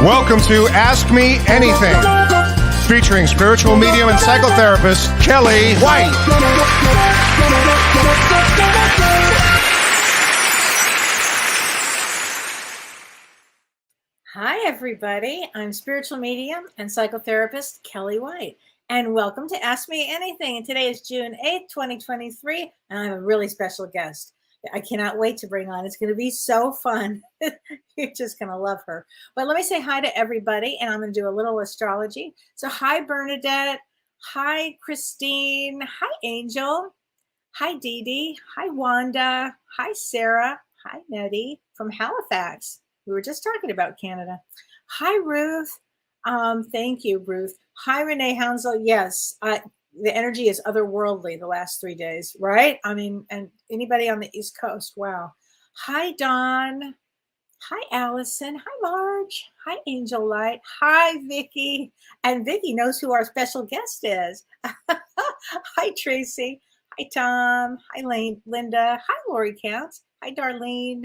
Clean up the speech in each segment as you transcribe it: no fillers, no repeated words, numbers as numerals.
Welcome to Ask Me Anything, featuring spiritual medium and psychotherapist Kellee White. Hi, everybody. I'm spiritual medium and psychotherapist Kellee White, and welcome to Ask Me Anything. And today is June 8th, 2023, and I have a really special guest. I cannot wait to bring on. It's going to be so fun. You're just going to love her. But let me say hi to everybody, and I'm going to do a little astrology. So hi, Bernadette. Hi, Christine. Hi, Angel. Hi, Dee Dee. Hi, Wanda. Hi, Sarah. Hi, Nettie from Halifax. We were just talking about Canada. Hi, Ruth. Thank you, Ruth. Hi, Renee Hounsel. Yes, the energy is otherworldly the last 3 days, right? I mean, and anybody on the East Coast, wow. Hi, Dawn. Hi, Allison. Hi, Marge. Hi, Angel Light. Hi, Vicki. And Vicki knows who our special guest is. Hi, Tracy. Hi, Tom. Hi, Linda. Hi, Lori Counts. Hi, Darlene.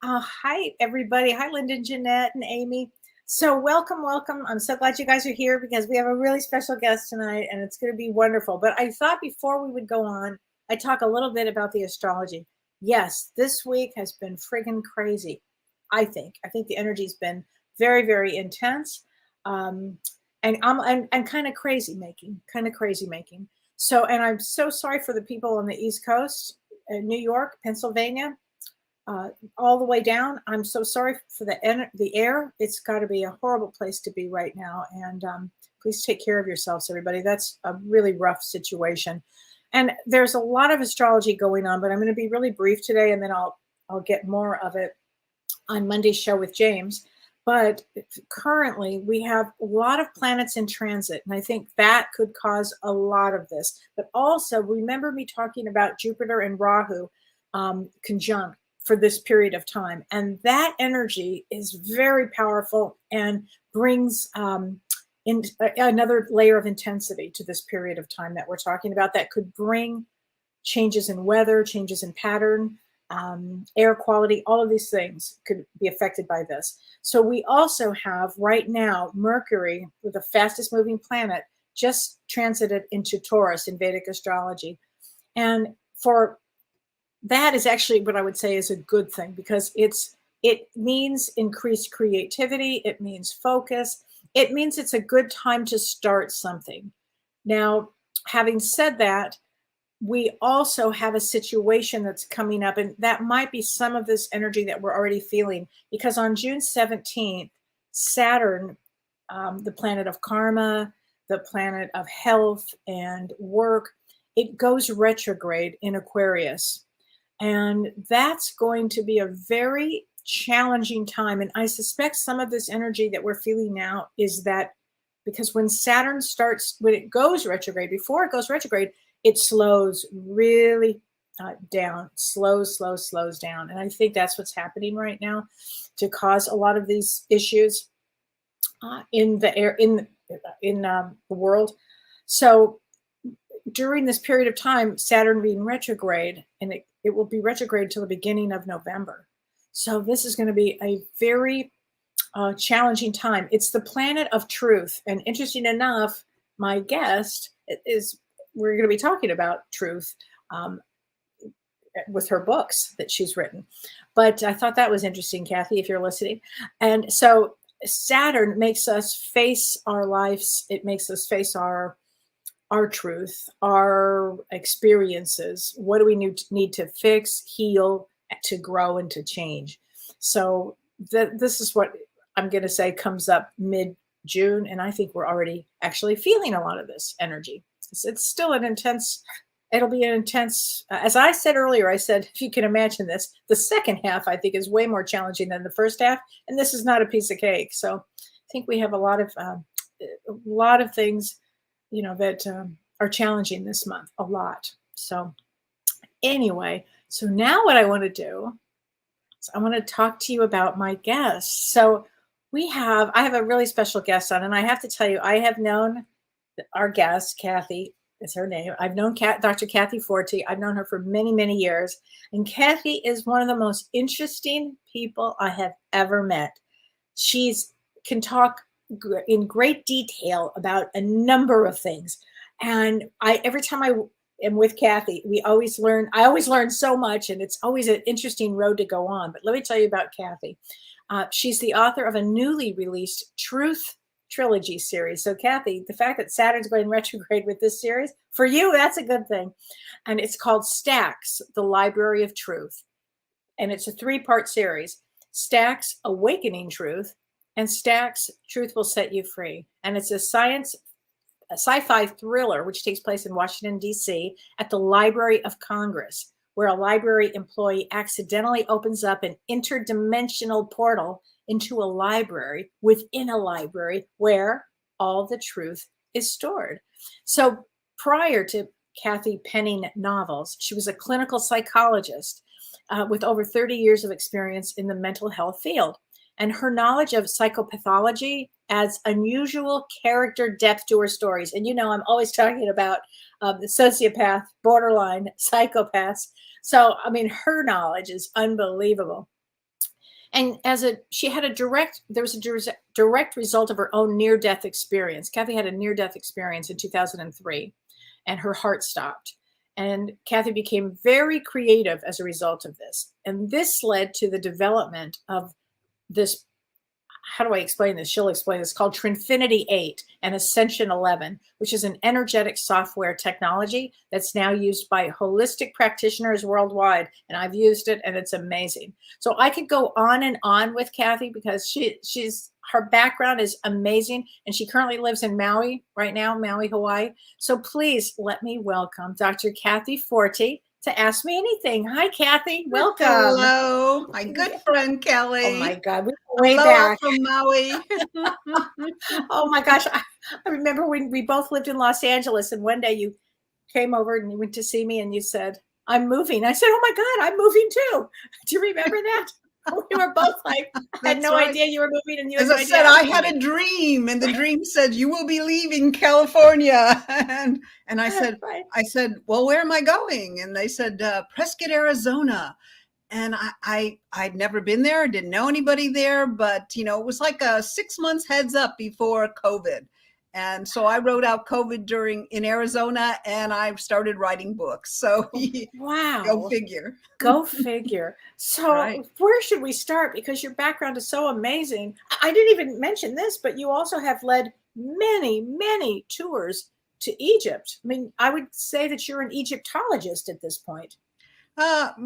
Hi, everybody. Hi, Linda, Jeanette, and Amy. So welcome. I'm so glad you guys are here because we have a really special guest tonight, and it's going to be wonderful. But I thought before we would go on, I'd talk a little bit about the astrology. Yes, this week has been friggin' crazy, I think. I think the energy's been very, very intense, and kind of crazy making. So, and I'm so sorry for the people on the East Coast, New York, Pennsylvania, all the way down. I'm so sorry for the air. It's got to be a horrible place to be right now. And please take care of yourselves, everybody. That's a really rough situation. And there's a lot of astrology going on, but I'm going to be really brief today, and then I'll get more of it on Monday's show with James. But currently, we have a lot of planets in transit, and I think that could cause a lot of this. But also, remember me talking about Jupiter and Rahu conjunct for this period of time. And that energy is very powerful and brings in another layer of intensity to this period of time that we're talking about that could bring changes in weather, changes in pattern, air quality. All of these things could be affected by this. So we also have right now Mercury, the fastest moving planet, just transited into Taurus in Vedic astrology. And for that is actually what I would say is a good thing, because it means increased creativity. It means focus. It means it's a good time to start something. Now, having said that, we also have a situation that's coming up, and that might be some of this energy that we're already feeling, because on June 17th, Saturn, the planet of karma, the planet of health and work, it goes retrograde in Aquarius. And that's going to be a very challenging time. And I suspect some of this energy that we're feeling now is that because when Saturn when it goes retrograde, before it goes retrograde, it slows really down, slows down. And I think that's what's happening right now to cause a lot of these issues in the air, in the world. So during this period of time, Saturn being retrograde, and it will be retrograde till the beginning of November. So this is going to be a very challenging time. It's the planet of truth. And interesting enough, my guest is, we're going to be talking about truth with her books that she's written. But I thought that was interesting, Kathy, if you're listening. And so Saturn makes us face our lives. It makes us face our truth, our experiences. What do we need to fix, heal, to grow, and to change? So this is what I'm going to say comes up mid-June, and I think we're already actually feeling a lot of this energy. It's still it'll be an intense, as I said earlier, I said, if you can imagine this, the second half I think is way more challenging than the first half, and this is not a piece of cake. So I think we have a lot of things that are challenging this month, a lot. So anyway, so now what I want to do is I want to talk to you about my guests. So I have a really special guest on, and I have to tell you, I have known our guest, Kathy is her name. I've known Dr. Kathy Forti. I've known her for many, many years. And Kathy is one of the most interesting people I have ever met. She's can talk in great detail about a number of things. And every time I am with Kathy, I always learn so much, and it's always an interesting road to go on. But let me tell you about Kathy. She's the author of a newly released Truth trilogy series. So Kathy, the fact that Saturn's going retrograde with this series, for you, that's a good thing. And it's called Stacks, the Library of Truth. And it's a 3-part series. Stacks, Awakening Truth, and Stacks, Truth Will Set You Free. And it's a sci-fi thriller, which takes place in Washington, D.C. at the Library of Congress, where a library employee accidentally opens up an interdimensional portal into a library within a library where all the truth is stored. So prior to Kathy penning novels, she was a clinical psychologist with over 30 years of experience in the mental health field. And her knowledge of psychopathology adds unusual character depth to her stories. And I'm always talking about the sociopath, borderline psychopaths. So, I mean, her knowledge is unbelievable. And there was a direct result of her own near-death experience. Kathy had a near-death experience in 2003, and her heart stopped. And Kathy became very creative as a result of this. And this led to the development of this, how do I explain this? She'll explain this, called Trinfinity8 and Ascension11, which is an energetic software technology that's now used by holistic practitioners worldwide. And I've used it, and it's amazing. So I could go on and on with Kathy because her background is amazing. And she currently lives in Maui right now, Maui, Hawaii. So please let me welcome Dr. Kathy Forti to Ask Me Anything. Hi, Kathy. Welcome. Hello, my good friend Kelly. Oh my God, we go way Aloha back from Maui. Oh my gosh, I remember when we both lived in Los Angeles, and one day you came over and you went to see me, and you said, "I'm moving." I said, "Oh my God, I'm moving too." Do you remember that? We were both like, I had no idea you were moving, and you As I said, I had a dream, and the dream said, "You will be leaving California." And I said, Right. "Well, where am I going?" And they said, "Prescott, Arizona." And I'd never been there, didn't know anybody there, but it was like a 6 months heads up before COVID. And so I wrote out COVID in Arizona, and I started writing books. So Wow. Go figure. Go figure. So Right. Where should we start? Because your background is so amazing. I didn't even mention this, but you also have led many, many tours to Egypt. I mean, I would say that you're an Egyptologist at this point. Not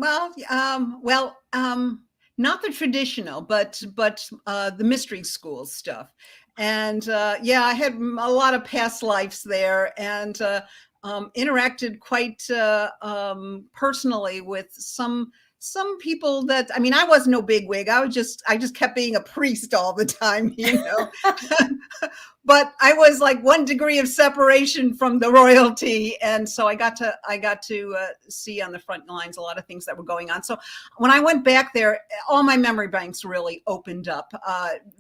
the traditional, but the mystery school stuff. And I had a lot of past lives there, and interacted quite personally with some people that, I mean, I was no bigwig. I just kept being a priest all the time, but I was like 1 degree of separation from the royalty. And so I got to see on the front lines a lot of things that were going on. So when I went back there, all my memory banks really opened up,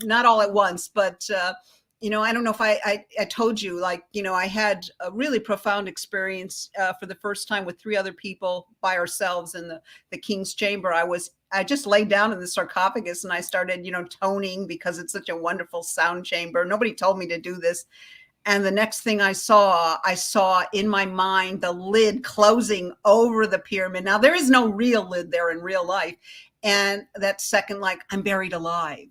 not all at once, but I don't know if I told you, I had a really profound experience for the first time with 3 other people by ourselves in the King's Chamber. I just laid down in the sarcophagus, and I started, toning, because it's such a wonderful sound chamber. Nobody told me to do this. And the next thing I saw in my mind the lid closing over the pyramid. Now, there is no real lid there in real life. And that second, I'm buried alive.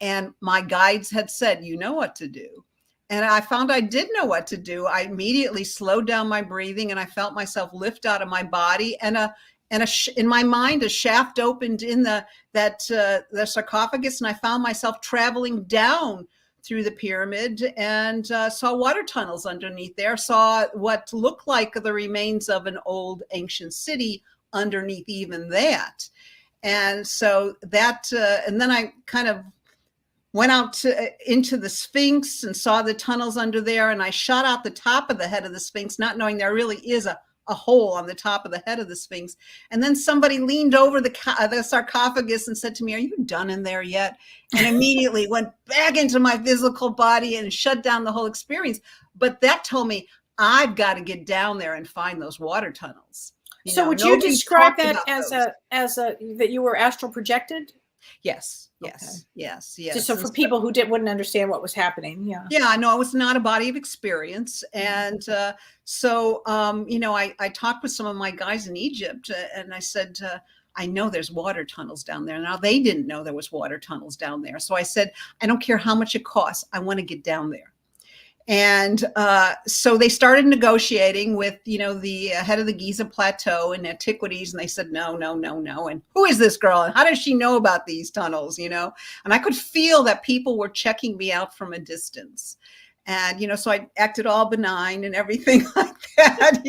And my guides had said, "You know what to do." And I found I did know what to do. I immediately slowed down my breathing, and I felt myself lift out of my body. And in my mind, a shaft opened in the sarcophagus, and I found myself traveling down through the pyramid, and saw water tunnels underneath there. Saw what looked like the remains of an old ancient city underneath even that. And so that, and then I kind of went out into the Sphinx and saw the tunnels under there. And I shot out the top of the head of the Sphinx, not knowing there really is a hole on the top of the head of the Sphinx. And then somebody leaned over the sarcophagus and said to me, "Are you done in there yet?" And immediately went back into my physical body and shut down the whole experience. But that told me, I've got to get down there and find those water tunnels. So would you describe that as that you were astral projected? Yes, Okay. yes. Just so And for people who wouldn't understand what was happening. Yeah. yeah, I know it was not a body of experience. And I talked with some of my guys in Egypt and I said, I know there's water tunnels down there. Now they didn't know there was water tunnels down there. So I said, I don't care how much it costs. I want to get down there. And so they started negotiating with, the head of the Giza Plateau and Antiquities. And they said, no. And who is this girl? And how does she know about these tunnels? And I could feel that people were checking me out from a distance. And, so I acted all benign and everything like that,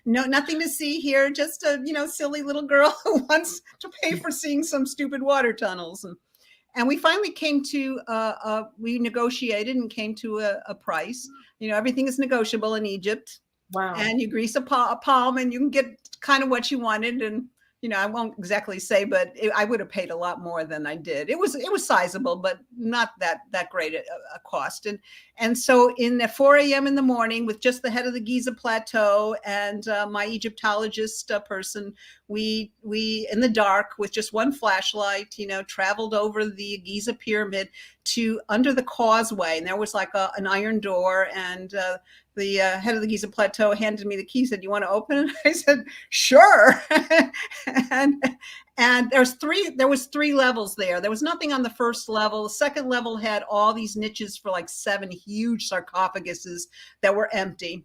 no, nothing to see here. Just a, silly little girl who wants to pay for seeing some stupid water tunnels. And we finally came to, we negotiated and came to a price. Everything is negotiable in Egypt. Wow. And you grease a palm and you can get kind of what you wanted. And, I won't exactly say, but I would have paid a lot more than I did. It was sizable, but not that great a cost. And so at 4 a.m. in the morning with just the head of the Giza Plateau and my Egyptologist person, we in the dark with just one flashlight, traveled over the Giza pyramid to under the causeway. And there was like an iron door, and the head of the Giza Plateau handed me the key, said, "You want to open it?" I said, "Sure." and there was three levels there. There was nothing on the first level. The second level had all these niches for like 7 huge sarcophaguses that were empty.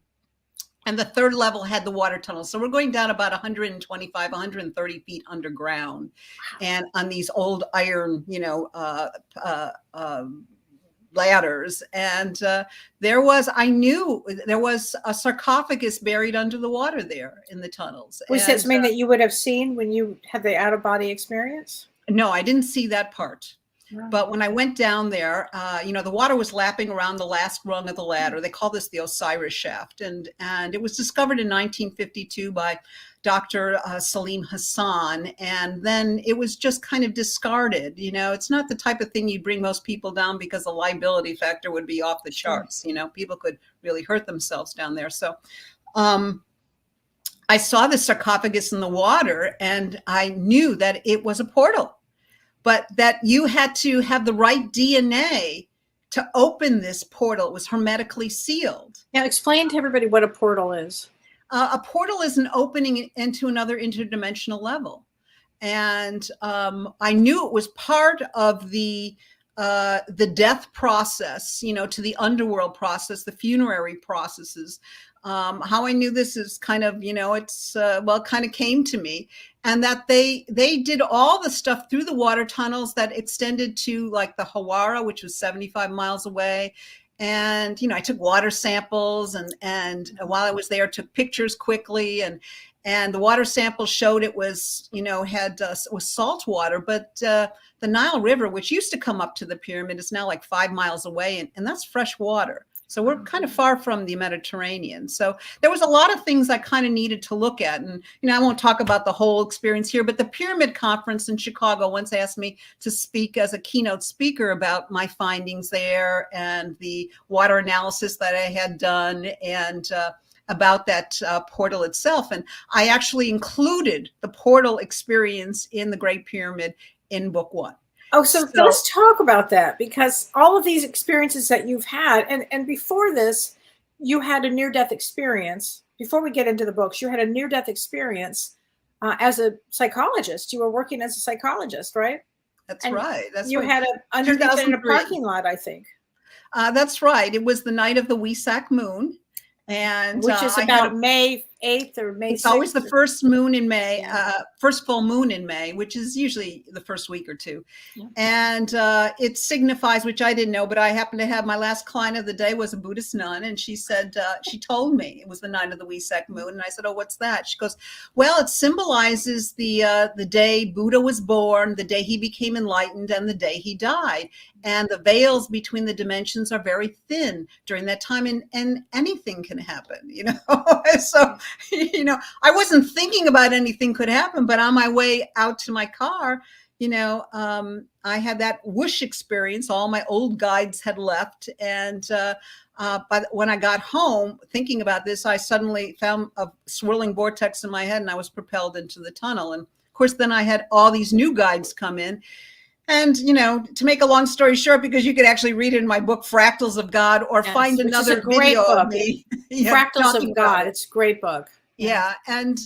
And the third level had the water tunnel. So we're going down about 125, 130 feet underground, and on these old iron, ladders. And I knew there was a sarcophagus buried under the water there in the tunnels. Was that something that you would have seen when you had the out-of-body experience? No, I didn't see that part. Wow. But when I went down there, the water was lapping around the last rung of the ladder. They call this the Osiris shaft. And it was discovered in 1952 by Dr. Salim Hassan. And then it was just kind of discarded. It's not the type of thing you bring most people down because the liability factor would be off the charts. People could really hurt themselves down there. So I saw the sarcophagus in the water and I knew that it was a portal, but that you had to have the right DNA to open this portal. It was hermetically sealed. Now explain to everybody what a portal is. A portal is an opening into another interdimensional level. And I knew it was part of the death process, to the underworld process, the funerary processes. How I knew this is kind of, kind of came to me. And that they did all the stuff through the water tunnels that extended to like the Hawara, which was 75 miles away. And, I took water samples and while I was there, took pictures quickly. And the water samples showed it was, was salt water, but the Nile River, which used to come up to the pyramid, is now like 5 miles away. And that's fresh water. So we're kind of far from the Mediterranean. So there was a lot of things I kind of needed to look at. And, I won't talk about the whole experience here, but the Pyramid Conference in Chicago once asked me to speak as a keynote speaker about my findings there and the water analysis that I had done and about that portal itself. And I actually included the portal experience in the Great Pyramid in book 1. Oh, so let's talk about that, because all of these experiences that you've had, and before this, you had a near-death experience. Before we get into the books, you had a near-death experience as a psychologist. You were working as a psychologist, right? That's right. You had underneath in a parking lot, I think. That's right. It was the night of the Wesak moon. And which is about May 8th or May 6th. It's always the first moon in May, first full moon in May, which is usually the first week or two. Yeah. And it signifies, which I didn't know, but I happened to have my last client of the day was a Buddhist nun. And she said, she told me it was the night of the Wesak moon. And I said, "Oh, what's that?" She goes, "Well, it symbolizes the day Buddha was born, the day he became enlightened, and the day he died. And the veils between the dimensions are very thin during that time, and anything can happen, So, I wasn't thinking about anything could happen, but on my way out to my car, I had that whoosh experience. All my old guides had left. And but when I got home, thinking about this, I suddenly found a swirling vortex in my head and I was propelled into the tunnel. And of course, then I had all these new guides come in. And, to make a long story short, because you could actually read it in my book, Fractals of God, or Yes, find which is another a great video book. of me. Fractals talking of about God. it. It's a great book. Yeah. And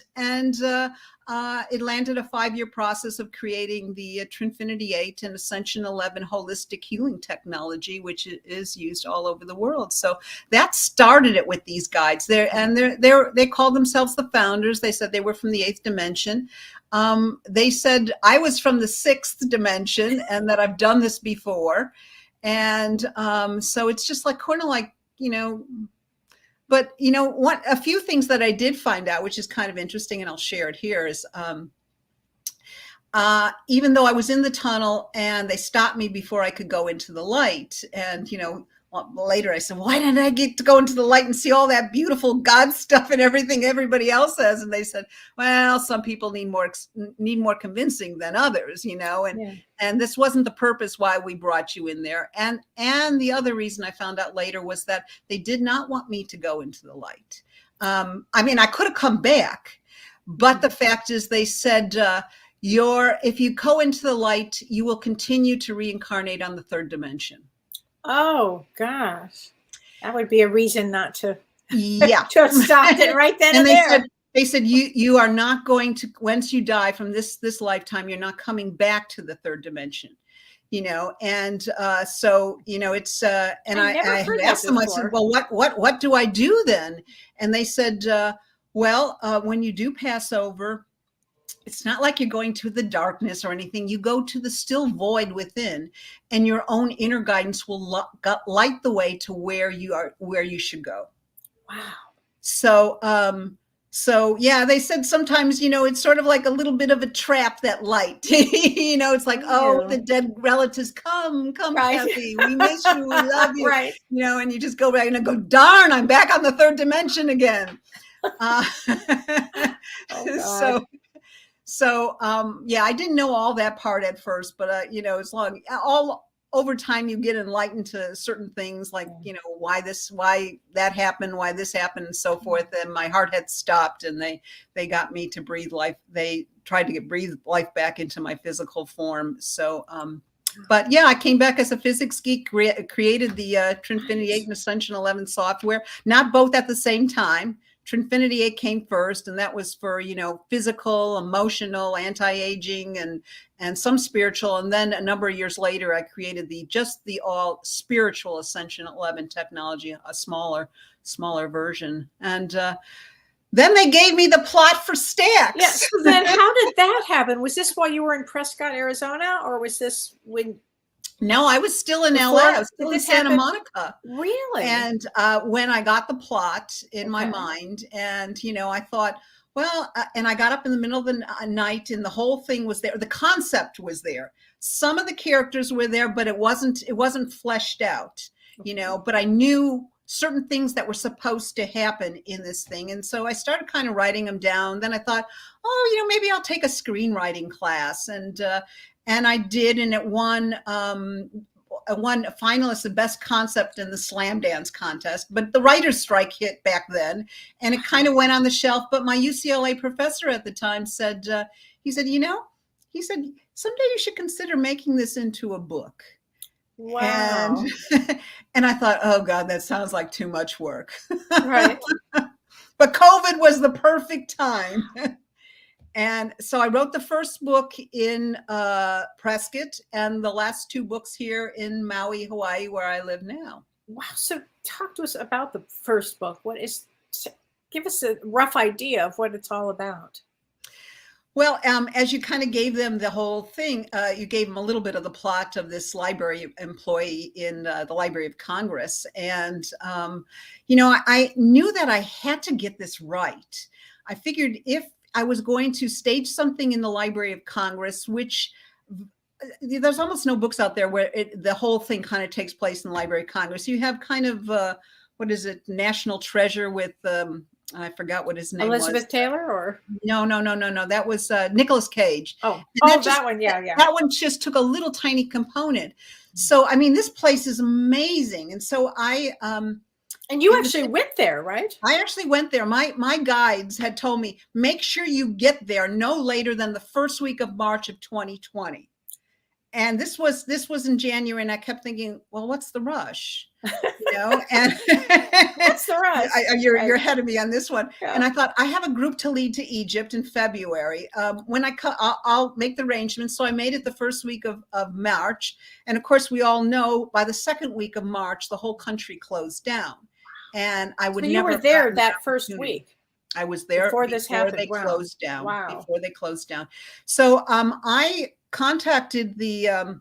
it landed a 5-year process of creating the Trinfinity8 and Ascension11 holistic healing technology, which is used all over the world. So that started it with these guides. They called themselves the founders. They said they were from the 8th dimension. They said I was from the 6th dimension and that I've done this before. And so it's just like kind of like, but a few things that I did find out, which is kind of interesting, and I'll share it here, is even though I was in the tunnel and they stopped me before I could go into the light, and later I said, why didn't I get to go into the light and see all that beautiful God stuff and everything everybody else says? And they said, well, some people need more convincing than others, and this wasn't the purpose why we brought you in there. And the other reason I found out later was that they did not want me to go into the light. I could have come back, but the fact is they said, if you go into the light, you will continue to reincarnate on the 3rd dimension. Oh gosh, that would be a reason not to. Yeah, to have stopped it right then and there. They said you are not going to, once you die from this lifetime, you're not coming back to the 3rd dimension. And so it's and I had asked them. I said, well, what do I do then? And they said, when you do pass over, it's not like you're going to the darkness or anything. You go to the still void within, and your own inner guidance will light the way to where you should go. Wow. So yeah, they said sometimes, it's sort of like a little bit of a trap, that light. It's like, oh, the dead relatives, come, right. Kathy, we miss you, we love you. Right. And you just go back and go, darn, I'm back on the 3rd dimension again. So yeah, I didn't know all that part at first, but as long over time you get enlightened to certain things, like why that happened, why this happened, and so forth. And my heart had stopped, and they got me to breathe life. They tried to breathe life back into my physical form. So but yeah, I came back as a physics geek, created the Trinfinity8 and Ascension11 software, not both at the same time. Trinfinity8 came first, and that was for, physical, emotional, anti-aging, and some spiritual. And then a number of years later, I created the all spiritual Ascension11 technology, a smaller version. And then they gave me the plot for Stax. Yes. Yeah, so then how did that happen? Was this while you were in Prescott, Arizona, or was this when? No, I was still in LA. I was still in Santa Monica. Really? And when I got the plot in my mind, and I thought, well, and I got up in the middle of the night, and the whole thing was there. The concept was there. Some of the characters were there, but it wasn't fleshed out, but I knew certain things that were supposed to happen in this thing. And so I started kind of writing them down. Then I thought, oh, maybe I'll take a screenwriting class. And I did, and it won a finalist, the best concept in the Slam Dance contest. But the writer's strike hit back then, and it kind of went on the shelf. But my UCLA professor at the time said, he said, someday you should consider making this into a book. Wow. And I thought, oh God, that sounds like too much work. Right. But COVID was the perfect time. And so I wrote the first book in Prescott, and the last 2 books here in Maui, Hawaii, where I live now. Wow. So talk to us about the first book. Give us a rough idea of what it's all about. Well, as you kind of gave them the whole thing, you gave them a little bit of the plot of this library employee in the Library of Congress. And, I knew that I had to get this right. I figured if I was going to stage something in the Library of Congress, which there's almost no books out there where the whole thing kind of takes place in the Library of Congress. You have kind of, National Treasure with, I forgot what his name was. Elizabeth Taylor, or? No. That was Nicolas Cage. That one. Yeah. That one just took a little tiny component. So, this place is amazing. And so and you actually went there, right? I actually went there. My guides had told me, make sure you get there no later than the first week of March of 2020. and this was in January, and I kept thinking, well, what's the rush? And what's the rush? You're ahead of me on this one. Yeah. And I thought, I have a group to lead to Egypt in February. When I'll make the arrangements. So I made it the first week of March. And of course, we all know by the second week of March, the whole country closed down. And I would never. You were there that first week. I was there before this happened. They closed down. Wow. Before they closed down. So I contacted the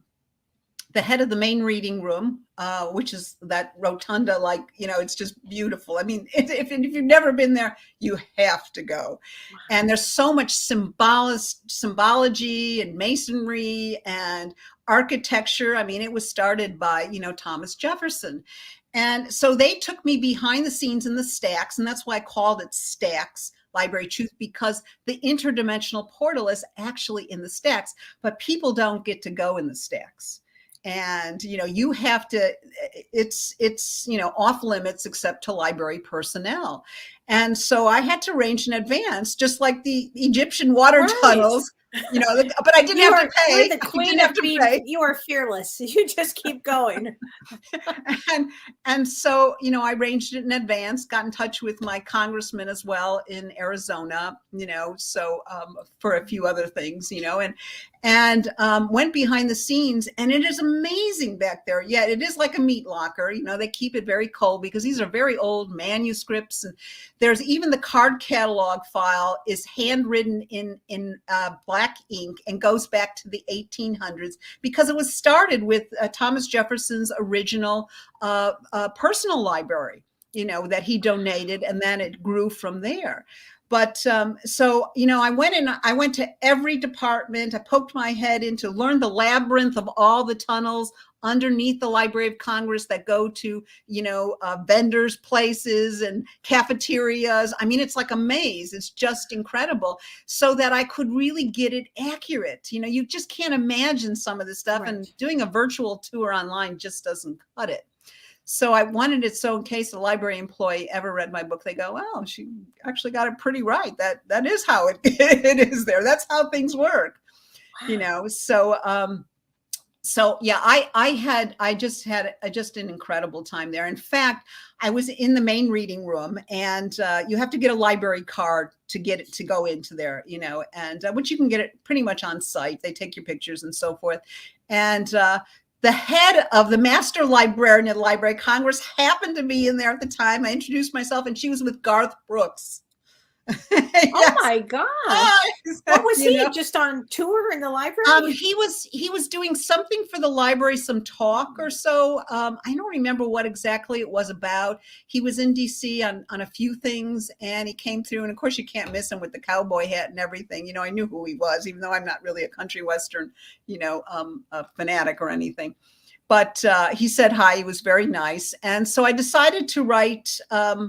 head of the main reading room, which is that rotunda, like, it's just beautiful. I mean, if you've never been there, you have to go. Wow. And there's so much symbology and masonry and architecture. I mean, it was started by, Thomas Jefferson. And so they took me behind the scenes in the stacks, and that's why I called it Stacks Library Truth, because the interdimensional portal is actually in the stacks, but people don't get to go in the stacks. And, you have to, it's off limits except to library personnel. And so I had to arrange in advance, just like the Egyptian water tunnels, but I didn't have to pay. You're the queen of being, you are fearless. You just keep going. and so, I arranged it in advance, got in touch with my congressman as well in Arizona, so for a few other things, and went behind the scenes, and it is amazing back there. Yeah, it is like a meat locker. They keep it very cold because these are very old manuscripts, and there's even the card catalog file is handwritten in black ink and goes back to the 1800s because it was started with Thomas Jefferson's original personal library, that he donated, and then it grew from there. But so, I went to every department. I poked my head in to learn the labyrinth of all the tunnels underneath the Library of Congress that go to, vendors' places and cafeterias. I mean, it's like a maze. It's just incredible, so that I could really get it accurate. You just can't imagine some of this stuff, right. And doing a virtual tour online just doesn't cut it. So I wanted it so in case a library employee ever read my book, they go, "Oh, she actually got it pretty right. That is how it is there. That's how things work." Wow. So yeah, I just had an incredible time there. In fact, I was in the main reading room, and you have to get a library card to get it to go into there, and which you can get it pretty much on site. They take your pictures and so forth, and the head of the master librarian at the Library of Congress happened to be in there at the time. I introduced myself, and she was with Garth Brooks. Yes. Oh my gosh. What was he just on tour in the library? He was doing something for the library, some talk or so. I don't remember what exactly it was about. He was in DC on a few things, and he came through, and of course you can't miss him with the cowboy hat and everything. I knew who he was, even though I'm not really a country western, a fanatic or anything. But he said hi. He was very nice. And so I decided to write a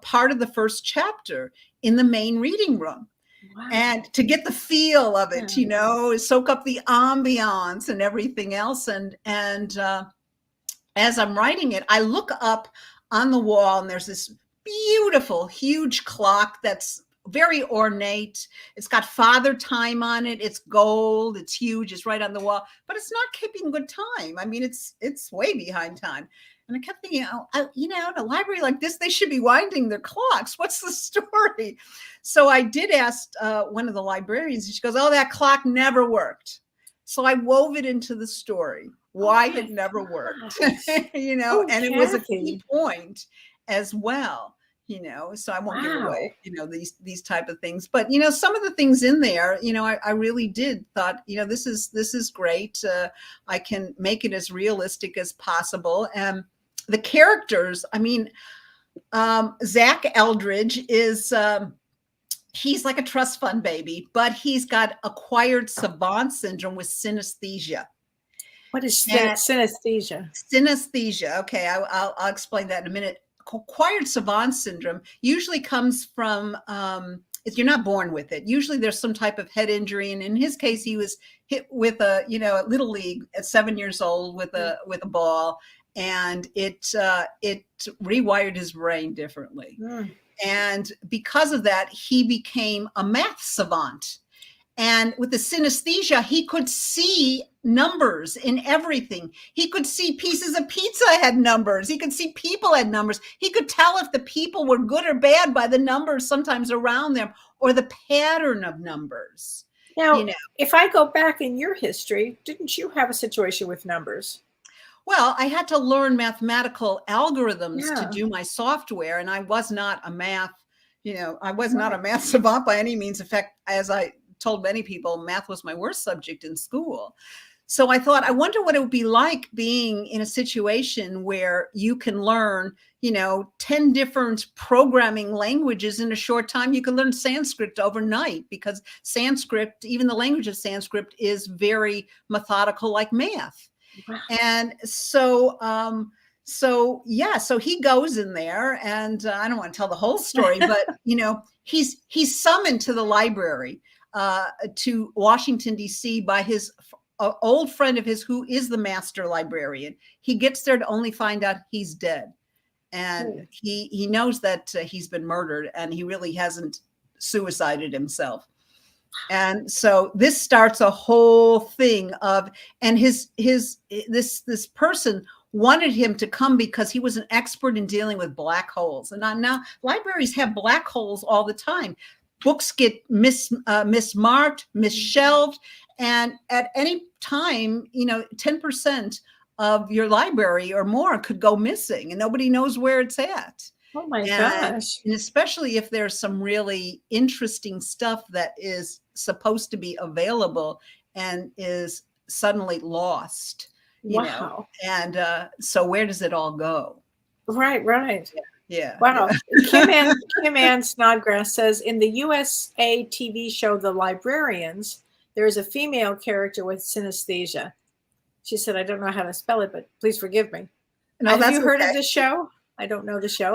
part of the first chapter in the main reading room. Wow. And to get the feel of it, soak up the ambiance and everything else. And as I'm writing it, I look up on the wall, and there's this beautiful, huge clock that's very ornate. It's got Father Time on it. It's gold. It's huge. It's right on the wall, but it's not keeping good time. I mean, it's way behind time. And I kept thinking, in a library like this, they should be winding their clocks. What's the story? So I did ask one of the librarians, and she goes, "Oh, that clock never worked." So I wove it into the story, why it never worked, and it was a key point as well. So I won't give away, these type of things. But, some of the things in there, I really did thought, this is great. I can make it as realistic as possible. And the characters, I mean, Zach Eldridge is, he's like a trust fund baby, but he's got acquired savant syndrome with synesthesia. What is synesthesia? Synesthesia. Okay, I'll explain that in a minute. Acquired savant syndrome usually comes from, if you're not born with it, usually there's some type of head injury. And in his case, he was hit with a little league at 7 years old with a ball, and it rewired his brain differently. And because of that, he became a math savant. And with the synesthesia, he could see numbers in everything. He could see pieces of pizza had numbers. He could see people had numbers. He could tell if the people were good or bad by the numbers sometimes around them or the pattern of numbers. Now, if I go back in your history, didn't you have a situation with numbers? Well, I had to learn mathematical algorithms to do my software, and I was not a math, I was not a math savant by any means. In fact, as I told many people, math was my worst subject in school. So I thought, I wonder what it would be like being in a situation where you can learn, 10 different programming languages in a short time. You can learn Sanskrit overnight, because Sanskrit, even the language of Sanskrit, is very methodical like math. Wow. And so he goes in there, and I don't want to tell the whole story, but he's summoned to the library to Washington, D.C. by his old friend of his, who is the master librarian. He gets there to only find out he's dead. And he knows that he's been murdered, and he really hasn't suicided himself. And so this starts a whole thing of, and this person wanted him to come because he was an expert in dealing with black holes. And now libraries have black holes all the time. Books get mismarked, misshelved, and at any time, 10% of your library or more could go missing, and nobody knows where it's at. Oh my gosh. And especially if there's some really interesting stuff that is supposed to be available and is suddenly lost. Wow. And so where does it all go? Right. Yeah. Wow. Kim Ann Snodgrass says, in the USA TV show The Librarians, there is a female character with synesthesia. She said, I don't know how to spell it, but please forgive me. No, Have you heard of this show? I don't know the show.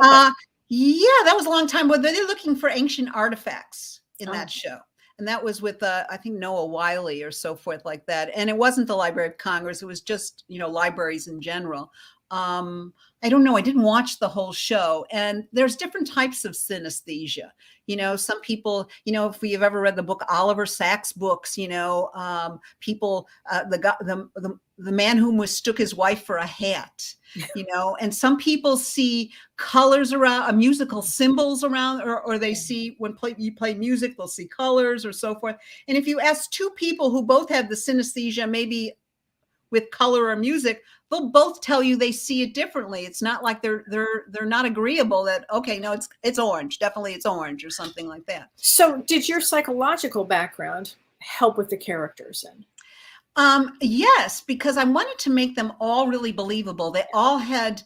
Yeah, that was a long time ago. They're looking for ancient artifacts in that show. And that was with, I think, Noah Wiley or so forth like that. And it wasn't the Library of Congress. It was just, libraries in general. I don't know. I didn't watch the whole show. And there's different types of synesthesia. Some people, if you've ever read the book, Oliver Sacks books, people, the man who mistook his wife for a hat, and some people see colors around, musical symbols around, or they see when you play music, they'll see colors or so forth. And if you ask two people who both have the synesthesia, maybe with color or music, they'll both tell you they see it differently. It's not like they're not agreeable that, okay, no, it's orange. Definitely it's orange or something like that. So did your psychological background help with the characters then? Yes, because I wanted to make them all really believable. They all had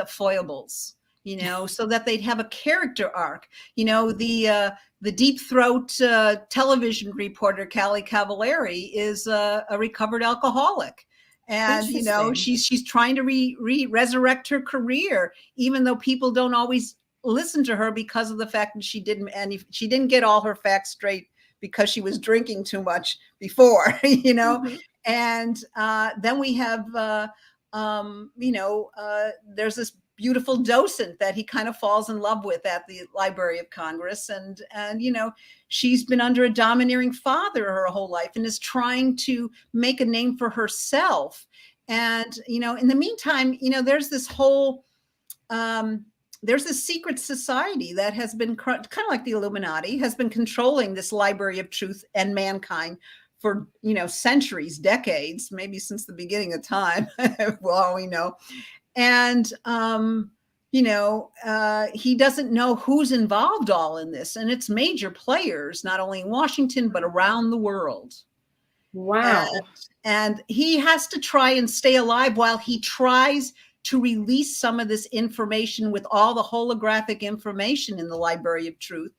foibles, so that they'd have a character arc. The Deep Throat television reporter, Kellee Cavallari, is a recovered alcoholic. And, she's trying to resurrect her career, even though people don't always listen to her because of the fact that she didn't get all her facts straight because she was drinking too much before, Mm-hmm. And then we have, there's this beautiful docent that he kind of falls in love with at the Library of Congress. And she's been under a domineering father her whole life and is trying to make a name for herself. And, in the meantime, there's this whole, there's a secret society that has been kind of like the Illuminati, has been controlling this Library of Truth and mankind for, centuries, decades, maybe since the beginning of time, well, all we know. And, he doesn't know who's involved all in this. And it's major players, not only in Washington, but around the world. Wow. And he has to try and stay alive while he tries to release some of this information with all the holographic information in the Library of Truth.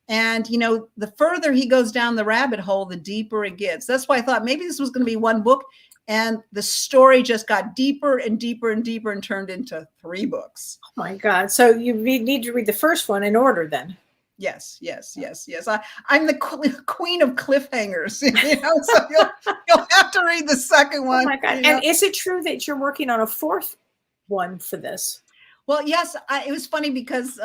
And, the further he goes down the rabbit hole, the deeper it gets. That's why I thought maybe this was going to be one book. And the story just got deeper and deeper and deeper and turned into 3 books. Oh my God. So you need to read the first one in order then. Yes. I'm the queen of cliffhangers, so you'll have to read the second one. Oh my God. And is it true that you're working on a 4th one for this? Well, yes, it was funny because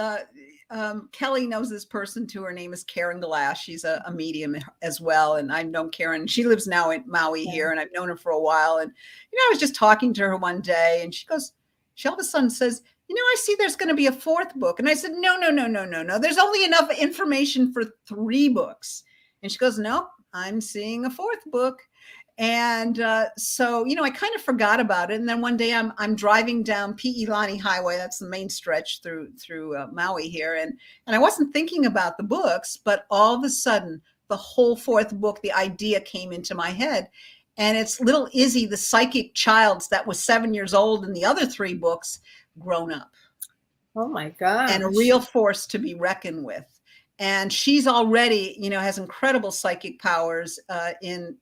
Kellee knows this person too. Her name is Karen Glass. She's a medium as well. And I've known Karen. She lives now in Maui here, and I've known her for a while. And, I was just talking to her one day, and she all of a sudden says, I see there's going to be a 4th book. And I said, no. There's only enough information for 3 books. And she goes, no, I'm seeing a 4th book. And so, I kind of forgot about it. And then one day I'm driving down Pi'ilani Highway. That's the main stretch through Maui here. And I wasn't thinking about the books, but all of a sudden, the whole 4th book, the idea came into my head. And it's little Izzy, the psychic child that was 7 years old in the other 3 books, grown up. Oh my God. And a real force to be reckoned with. And she's already, has incredible psychic powers in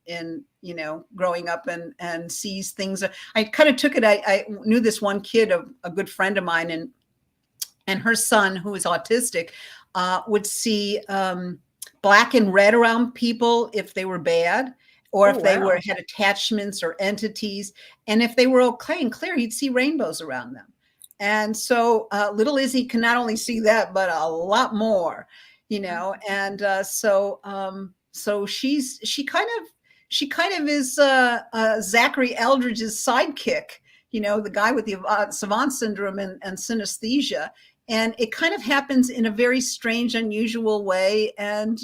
growing up and sees things. I kind of took it. I knew this one kid, a good friend of mine, and her son, who is autistic, would see black and red around people if they were bad, or if they had attachments or entities. And if they were okay and clear, he'd see rainbows around them. And so little Izzy can not only see that, but a lot more. And so she kind of is Zachary Eldridge's sidekick, the guy with the savant syndrome and synesthesia. And it kind of happens in a very strange, unusual way. And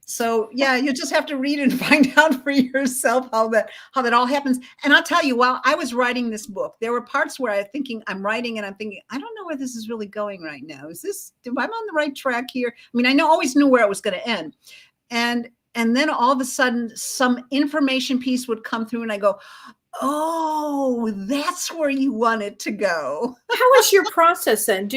so, yeah, you just have to read and find out for yourself how that all happens. And I'll tell you, while I was writing this book, there were parts where I'm writing and I'm thinking, I don't know where this is really going right now. Am I on the right track here? I mean, always knew where it was going to end. And then all of a sudden, some information piece would come through and I go, oh, that's where you want it to go. How is your process then?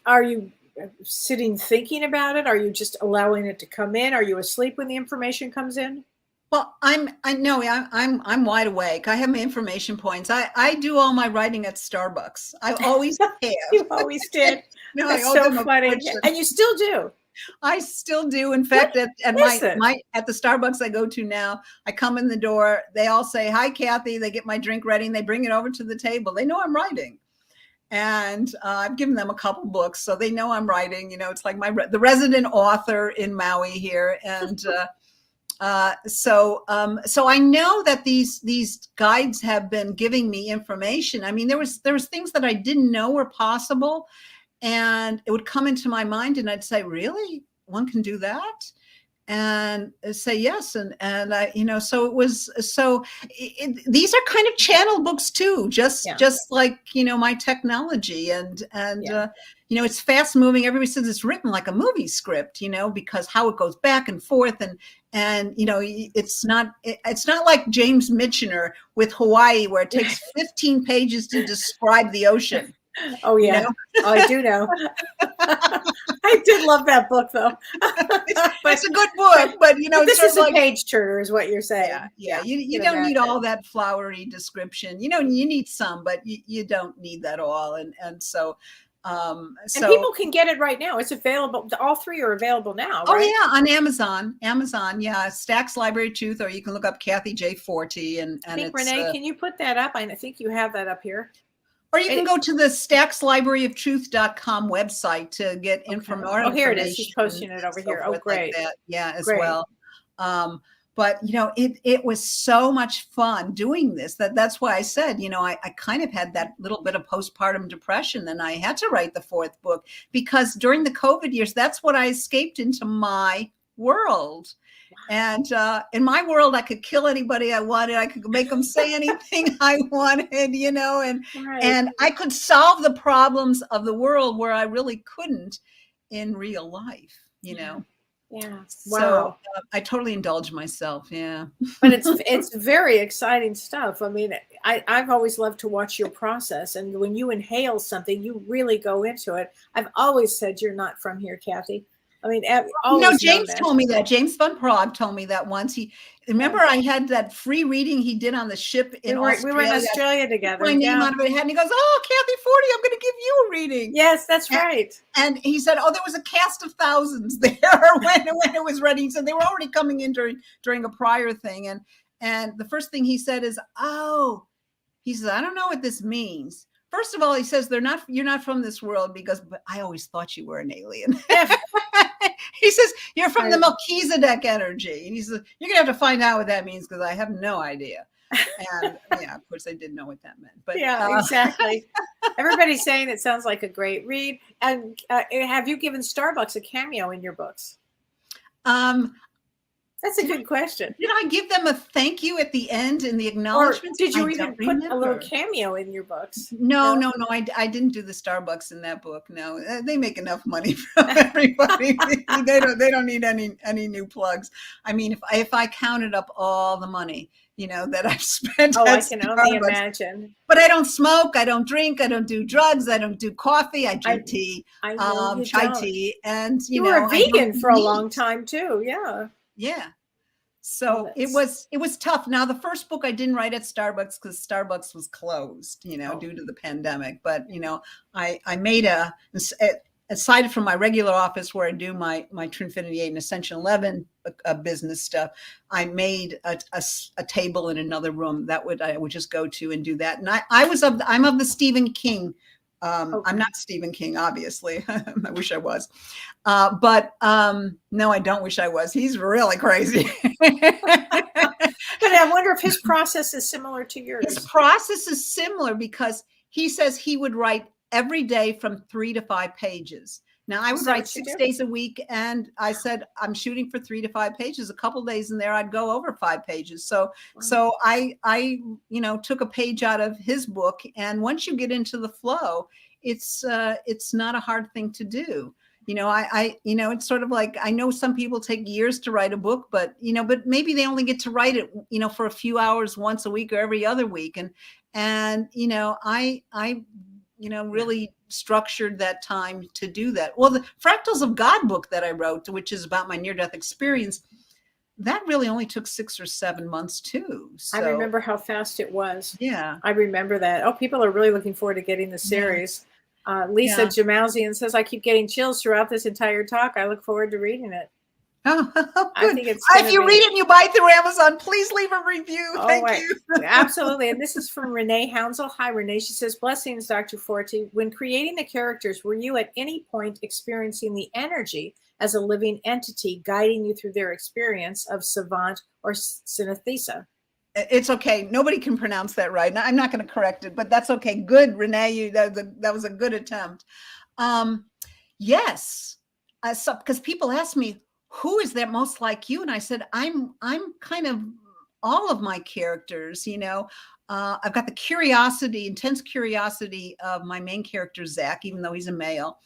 Are you sitting thinking about it? Are you just allowing it to come in? Are you asleep when the information comes in? Well, I'm wide awake. I have my information points. I do all my writing at Starbucks. I always have. You always did. No, that's so funny. And you still do. I still do. In fact, at the Starbucks I go to now, I come in the door. They all say, "Hi, Kathy." They get my drink ready and they bring it over to the table. They know I'm writing. And I've given them a couple books, so they know I'm writing. It's like the resident author in Maui here, and so I know that these guides have been giving me information. I mean, there was things that I didn't know were possible, and it would come into my mind, and I'd say, "Really, one can do that?" And say yes, and I, so it was. So these are kind of channel books too, just like my technology, and it's fast moving. Everybody says it's written like a movie script, because how it goes back and forth, and it's not like James Michener with Hawaii, where it takes 15 pages to describe the ocean. Oh yeah. Oh, I do know. I did love that book though. It's a good book, but this is a page turner is what you're saying. Yeah. You don't need all that flowery description. You need some, but you don't need that all. And so and people can get it right now. It's available. All 3 are available now. Oh right? yeah, on Amazon. Yeah, Stack's Library of Truth, or you can look up Kathy J. Forti. And I think Renee, can you put that up? I think you have that up here. Or you can go to the stackslibraryoftruth.com website to get information. Oh, here it is. She's posting it over here. Oh, great. Like that. Yeah, as well. But, it was so much fun doing this. That's why I said, I kind of had that little bit of postpartum depression, and I had to write the 4th book because during the COVID years, that's what I escaped into my world. And in my world, I could kill anybody I wanted. I could make them say anything I wanted, and I could solve the problems of the world where I really couldn't in real life, Yeah. Wow. So I totally indulge myself. Yeah. But it's very exciting stuff. I mean, I've always loved to watch your process. And when you inhale something, you really go into it. I've always said you're not from here, Kathy. I mean, James told me that. James Van Prague told me that once. Remember I had that free reading he did on the ship in Australia. We were in Australia together. My name out of his head, and he goes, "Oh, Kathy Forti, I'm going to give you a reading." Yes, that's right. And he said, "Oh, there was a cast of thousands there when it was ready." He said they were already coming in during a prior thing, and the first thing he said is, "Oh," he says, "I don't know what this means." first of all, he says you're not from this world but I always thought you were an alien. He says, you're from the Melchizedek energy. And he says, you're going to have to find out what that means because I have no idea. And yeah, of course I didn't know what that meant. But yeah, exactly. Everybody's saying it sounds like a great read. And have you given Starbucks a cameo in your books? That's a good question. Did I give them a thank you at the end in the acknowledgments? Or did you even put a little cameo in your books? No. I didn't do the Starbucks in that book. No, they make enough money from everybody. they don't need any new plugs. I mean, if I counted up all the money, that I've spent. I can only imagine. But I don't smoke. I don't drink. I don't do drugs. I don't do coffee. I drink tea, chai tea, and you were a vegan for a long time too. Yeah. Yeah. So it was tough. Now, the first book I didn't write at Starbucks because Starbucks was closed, due to the pandemic. But, I made aside from my regular office where I do my Trinfinity8 and Ascension11 business stuff, I made a table in another room I would just go to and do that. And I'm of the Stephen King. I'm not Stephen King, obviously. I wish I was. But no, I don't wish I was. He's really crazy. But I wonder if his process is similar to yours. His process is similar because he says he would write every day from 3 to 5 pages. Now, I would write 6 days a week, and I said I'm shooting for 3 to 5 pages. A couple days in there, I'd go over 5 pages. So I took a page out of his book, and once you get into the flow, it's not a hard thing to do. It's sort of like, I know some people take years to write a book, but maybe they only get to write it, for a few hours once a week or every other week, and I really structured that time to do that. Well, the Fractals of God book that I wrote, which is about my near-death experience, that really only took 6 or 7 months too. So, I remember how fast it was. Yeah. I remember that. Oh, people are really looking forward to getting the series. Lisa Jamausian says, I keep getting chills throughout this entire talk. I look forward to reading it. Oh, good. I think if you read it and you buy it through Amazon, please leave a review. Thank you. Absolutely. And this is from Renee Hounsel. Hi, Renee. She says, blessings, Dr. Forti. When creating the characters, were you at any point experiencing the energy as a living entity guiding you through their experience of savant or synesthesia? It's okay. Nobody can pronounce that right. I'm not going to correct it, but that's okay. Good, Renee. That was a good attempt. Yes. Because people ask me, who is that most like you? And I said, I'm kind of all of my characters, I've got the curiosity, intense curiosity of my main character, Zach, even though he's a male.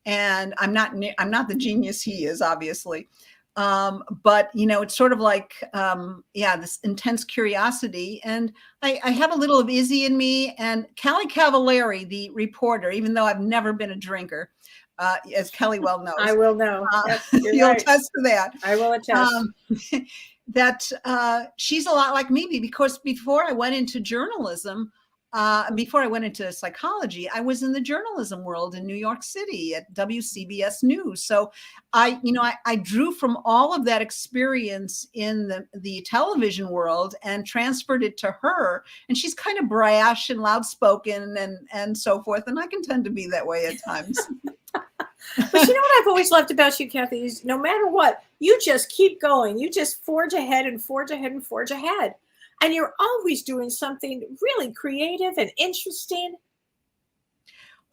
And I'm not the genius he is, obviously. But it's sort of like, this intense curiosity. And I have a little of Izzy in me, and Kellee Cavallari, the reporter, even though I've never been a drinker, as Kellee well knows. I will know. You'll attest to that. I will attest. That she's a lot like me, because before I went into journalism, before I went into psychology, I was in the journalism world in New York City at WCBS News. So I drew from all of that experience in the television world and transferred it to her. And she's kind of brash and loud-spoken and so forth. And I can tend to be that way at times. But you know what I've always loved about you, Kathy, is no matter what, you just keep going. You just forge ahead and forge ahead and forge ahead. And you're always doing something really creative and interesting.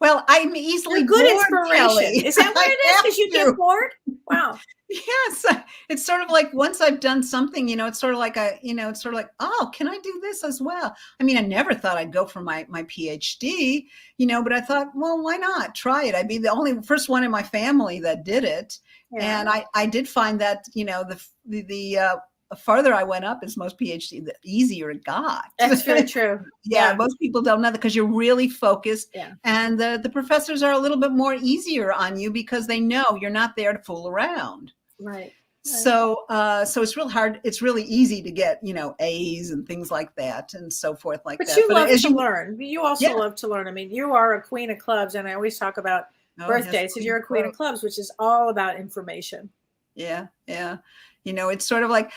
Well, I'm easily good bored, inspiration. Kellee. Is that what it is? Because you get bored? Wow. Yes. It's sort of like once I've done something, it's sort of like oh, can I do this as well? I mean, I never thought I'd go for my PhD, but I thought, well, why not try it? I'd be the first one in my family that did it. Yeah. And I did find that, the farther I went up as most PhD, the easier it got. That's very true. Yeah, most people don't know that because you're really focused. Yeah. And the professors are a little bit more easier on you because they know you're not there to fool around. Right. So it's real hard. It's really easy to get, A's and things like that and so forth like that. But you love to learn. You also love to learn. I mean, you are a queen of clubs, and I always talk about birthdays. So you're a queen of clubs, which is all about information. Yeah. It's sort of like,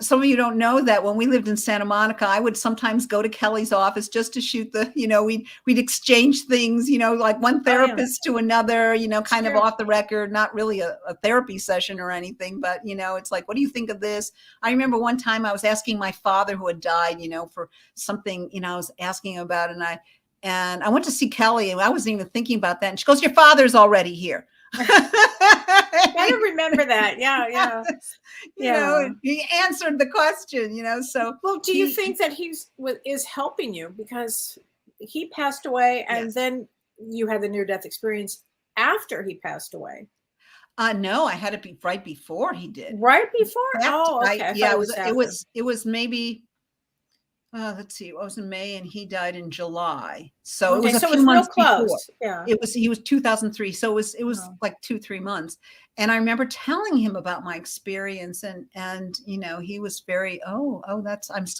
some of you don't know that when we lived in Santa Monica, I would sometimes go to Kelly's office just to shoot we'd exchange things, like one therapist to another, kind of off the record, not really a therapy session or anything, but, it's like, what do you think of this? I remember one time I was asking my father who had died, for something, I was asking about, and I went to see Kelly, and I wasn't even thinking about that. And she goes, your father's already here. I don't remember that. Yeah. He answered the question, so. Well, do you think that is helping you because he passed away and then you had the near-death experience after he passed away? No, I had it right before he did. Right before? Okay. It was maybe, let's see, it was in May and he died in July. So it was a few months before. Yeah. He was 2003. So it was like 2-3 months. And I remember telling him about my experience and he was very, I'm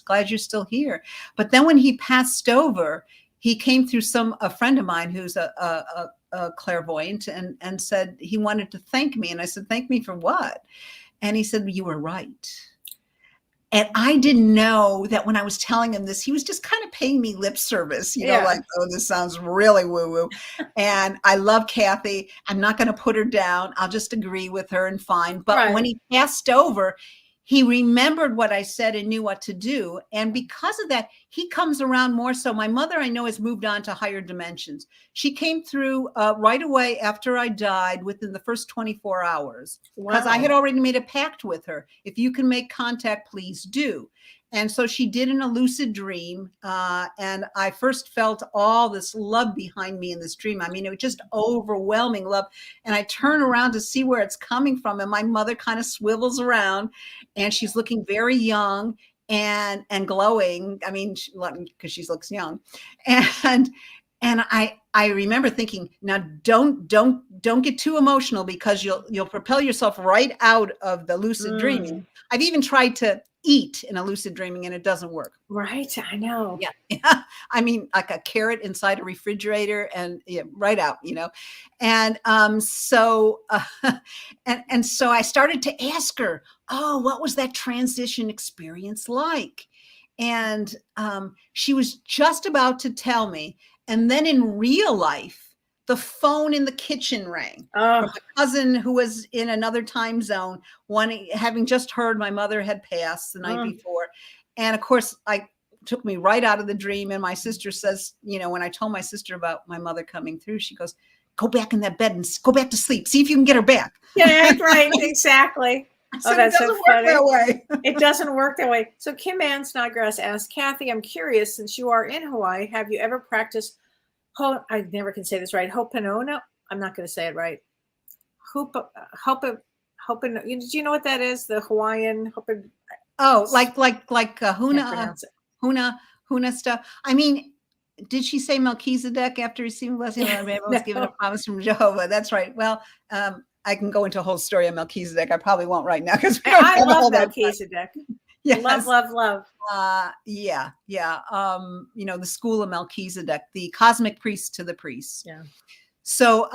glad you're still here. But then when he passed over, he came through a friend of mine who's a clairvoyant and said he wanted to thank me. And I said, thank me for what? And he said, you were right. And I didn't know that when I was telling him this, he was just kind of paying me lip service, like, oh, this sounds really woo-woo. And I love Kathy. I'm not going to put her down. I'll just agree with her and fine. But when he passed over, he remembered what I said and knew what to do. And because of that, he comes around more so. My mother, I know, has moved on to higher dimensions. She came through right away after I died within the first 24 hours because I had already made a pact with her. If you can make contact, please do. And so she did in a lucid dream. And I first felt all this love behind me in this dream. I mean, it was just overwhelming love. And I turn around to see where it's coming from. And my mother kind of swivels around and she's looking very young and glowing. I mean, because she looks young. And I remember thinking, now don't get too emotional because you'll propel yourself right out of the lucid dreaming. I've even tried to eat in a lucid dreaming and it doesn't work. Right. I know. Yeah. I mean, like a carrot inside a refrigerator and right out, And so I started to ask her, what was that transition experience like? And she was just about to tell me. And then in real life, the phone in the kitchen rang from a cousin who was in another time zone, having just heard my mother had passed the night before. And of course, took me right out of the dream. And my sister says, when I told my sister about my mother coming through, she goes, go back in that bed and go back to sleep. See if you can get her back. Yeah, right. Exactly. That's so funny. That way. It doesn't work that way. So Kim Ann Snodgrass asked, Kathy, I'm curious, since you are in Hawaii, have you ever practiced I never can say this right. Ho'oponopono. I'm not going to say it right. Ho'oponopono. Do you know what that is? The Hawaiian. Like Huna stuff. I mean, did she say Melchizedek after receiving blessing? I was given a promise from Jehovah. That's right. Well, I can go into a whole story of Melchizedek. I probably won't right now because I love Melchizedek. Yes. Love. Yeah. The school of Melchizedek, the cosmic priest to the priests. Yeah. So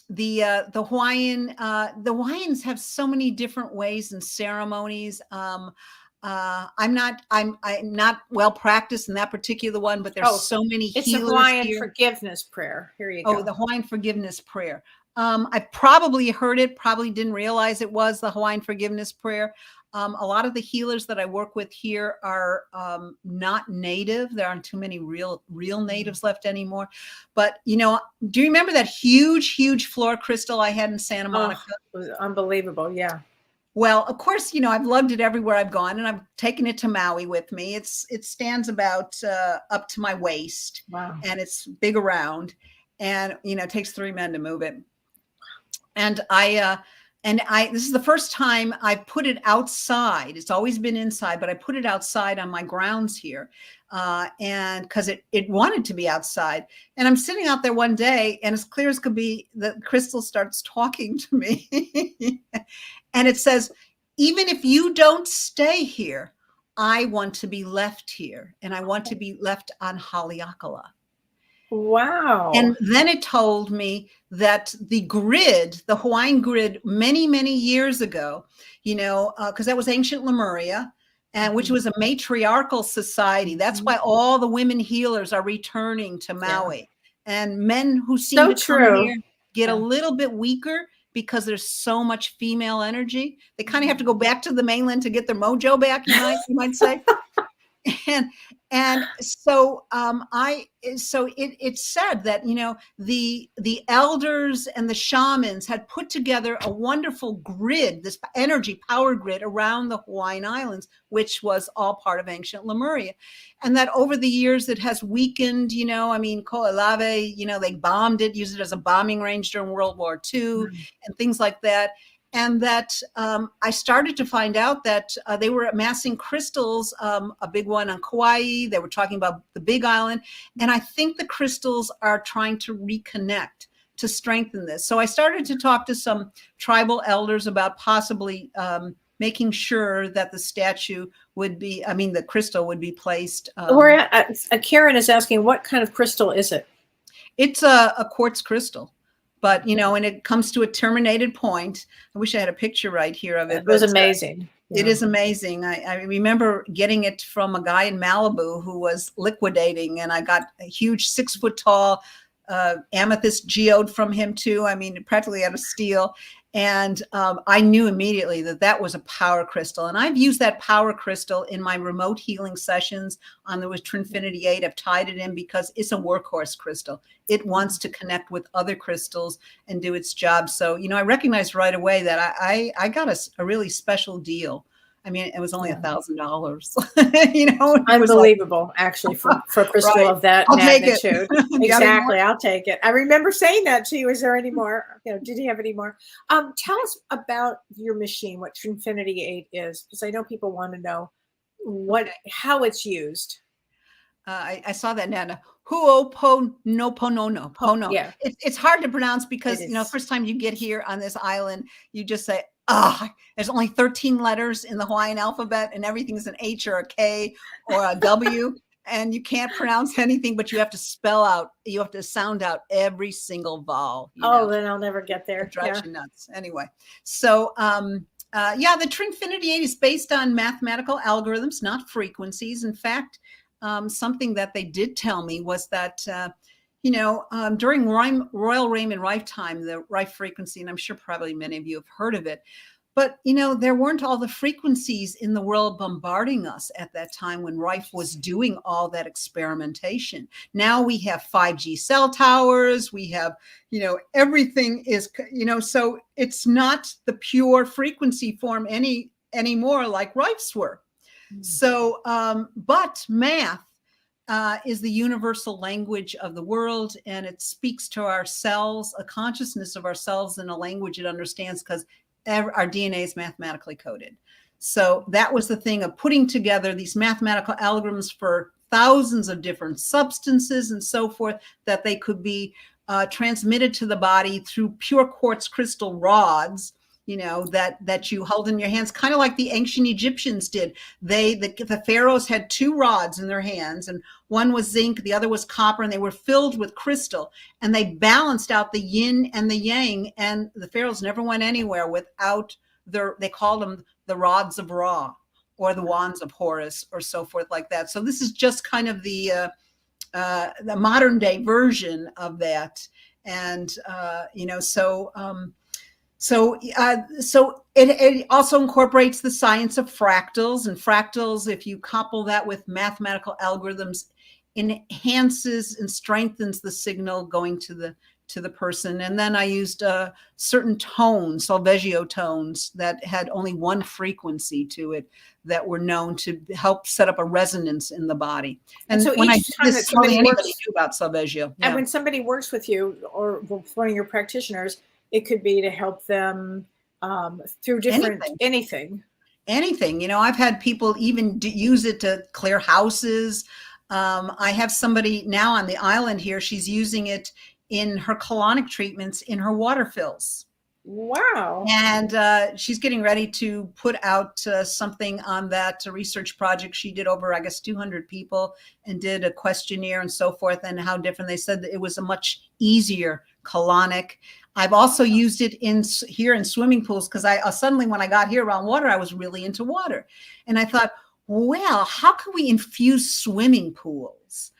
the Hawaiians have so many different ways and ceremonies. I'm not well practiced in that particular one, but there's so many healers. It's the Hawaiian forgiveness prayer. Here you go. Oh, the Hawaiian forgiveness prayer. I probably heard it, probably didn't realize it was the Hawaiian forgiveness prayer. A lot of the healers that I work with here are not native. There aren't too many real natives left anymore. But, do you remember that huge floor crystal I had in Santa Monica? It was unbelievable. Yeah. Well, of course, I've lugged it everywhere I've gone, and I've taken it to Maui with me. It stands about up to my waist. Wow. And it's big around, and, it takes 3 men to move it. And this is the first time I put it outside. It's always been inside, but I put it outside on my grounds here. And because it wanted to be outside. And I'm sitting out there one day, and as clear as could be, the crystal starts talking to me. And it says, even if you don't stay here, I want to be left here. And I want to be left on Haleakala. Wow. And then it told me that the grid, the Hawaiian grid, many, many years ago, because that was ancient Lemuria, and which was a matriarchal society. That's why all the women healers are returning to Maui. And men who seem So to come true. here get a little bit weaker because there's so much female energy. They kind of have to go back to the mainland to get their mojo back, you might say. And so it said that the elders and the shamans had put together a wonderful grid, this energy power grid around the Hawaiian Islands, which was all part of ancient Lemuria, and that over the years it has weakened. Ko'olave, they bombed it, used it as a bombing range during World War II, and things like that. And that I started to find out that they were amassing crystals, a big one on Kauai. They were talking about the Big Island. And I think the crystals are trying to reconnect to strengthen this. So I started to talk to some tribal elders about possibly making sure that the the crystal would be placed. Karen is asking, what kind of crystal is it? It's a quartz crystal. But, when it comes to a terminated point, I wish I had a picture right here of it. It was amazing. It is amazing. I remember getting it from a guy in Malibu who was liquidating, and I got a huge 6-foot tall amethyst geode from him too. Practically out of steel. And I knew immediately that was a power crystal. And I've used that power crystal in my remote healing sessions on the Trinfinity8. I've tied it in because it's a workhorse crystal. It wants to connect with other crystals and do its job. So, I recognized right away that I got a really special deal. It was only $1,000. Unbelievable, actually, for a crystal of that magnitude. Exactly, I'll take it. I remember saying that to you. Is there any more? Did you have any more? Tell us about your machine, what Trinfinity8 is, because I know people want to know how it's used. I saw that, Nana. Huo'oponoponopono. Yeah. It's hard to pronounce because, first time you get here on this island, you just say, there's only 13 letters in the Hawaiian alphabet and everything's an H or a K or a W. And you can't pronounce anything, but you have to sound out every single vowel. Then I'll never get there. It drives you nuts. Anyway, so the Trinfinity8 is based on mathematical algorithms, not frequencies. In fact, something that they did tell me was that, during Royal Raymond Rife time, the Rife frequency, and I'm sure probably many of you have heard of it, but, there weren't all the frequencies in the world bombarding us at that time when Rife was doing all that experimentation. Now we have 5G cell towers, we have, everything is, so it's not the pure frequency form anymore like Rife's were. So, but math is the universal language of the world, and it speaks to our cells, a consciousness of ourselves in a language it understands because our DNA is mathematically coded. So that was the thing of putting together these mathematical algorithms for thousands of different substances and so forth, that they could be transmitted to the body through pure quartz crystal rods, that you hold in your hands, kind of like the ancient Egyptians did. The pharaohs had 2 rods in their hands, and one was zinc, the other was copper, and they were filled with crystal, and they balanced out the yin and the yang, and the pharaohs never went anywhere without they called them the rods of Ra or the wands of Horus or so forth like that. So this is just kind of the modern day version of that. And, So it also incorporates the science of fractals, and fractals, if you couple that with mathematical algorithms, enhances and strengthens the signal going to the person. And then I used certain tones, solfeggio tones, that had only one frequency to it, that were known to help set up a resonance in the body. And so when I did this, hardly anybody knew about solfeggio. And when somebody works with you or one of your practitioners, it could be to help them through different anything. I've had people even use it to clear houses. I have somebody now on the island here. She's using it in her colonic treatments in her water fills. Wow. And she's getting ready to put out something on that research project she did over, I guess, 200 people, and did a questionnaire and so forth, and how different. They said that it was a much easier colonic. I've also used it here in swimming pools, because I suddenly, when I got here around water, I was really into water. And I thought, well, how can we infuse swimming pools,